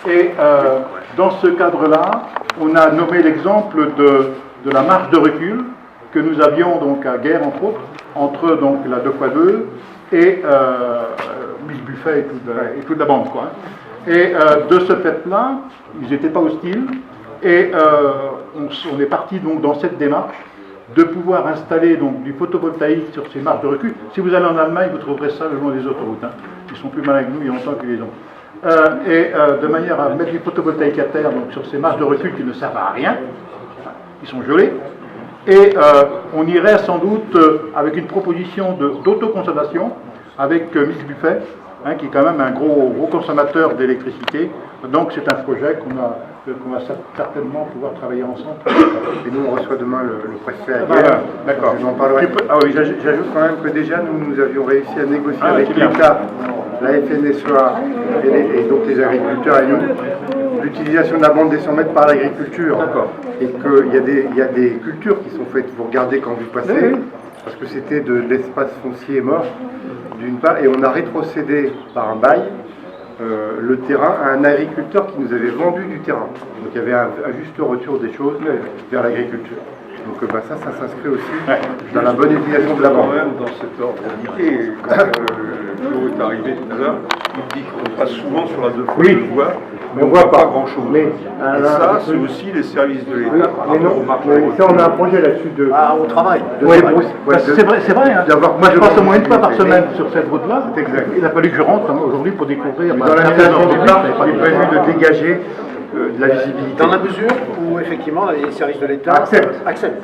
Et dans ce cadre-là, on a nommé l'exemple de la marche de recul que nous avions donc à Guerre, entre autres, entre donc la 2x2 et Miss Buffet et toute la bande, quoi. Et de ce fait-là, ils n'étaient pas hostiles, et on est parti donc dans cette démarche de pouvoir installer donc du photovoltaïque sur ces marches de recul. Si vous allez en Allemagne, vous trouverez ça le long des autoroutes. Hein. Ils sont plus malins que nous, il y a longtemps qu'ils les ont. De manière à mettre du photovoltaïque à terre donc, sur ces marches de recul qui ne servent à rien, qui sont gelées. Et on irait sans doute avec une proposition d'autoconsommation avec Miss Buffet, hein, qui est quand même un gros consommateur d'électricité. Donc c'est un projet qu'on va certainement pouvoir travailler ensemble. Et nous on reçoit demain le préfet à Guerre. D'accord. Je m'en parlerai. J'ajoute quand même que déjà nous avions réussi à négocier avec l'État, la FNSEA et donc les agriculteurs et nous, l'utilisation de la bande des 100 mètres par l'agriculture. D'accord. Et qu'il y a des cultures qui sont faites, vous regardez quand vous passez, parce que c'était de l'espace foncier mort, d'une part, et on a rétrocédé par un bail le terrain à un agriculteur qui nous avait vendu du terrain. Donc il y avait un juste retour des choses vers l'agriculture. Donc ça s'inscrit aussi dans la bonne utilisation de la bande. Dans cet ordre d'idée, quand Flo est arrivé tout à l'heure, il dit qu'on passe souvent sur la 2x2, mais on ne voit pas grand-chose. Et ça, c'est aussi les services de l'État par rapport au marché. Ça, on a un projet là-dessus de... Ah, au travail. C'est vrai. Hein. Moi, je passe au moins une fois par semaine sur cette route-là. C'est exact. Il a fallu que je rentre aujourd'hui pour découvrir. Dans la réalisation du parc, il est prévu de dégager de la visibilité. Dans la mesure où, effectivement, les services de l'État acceptent.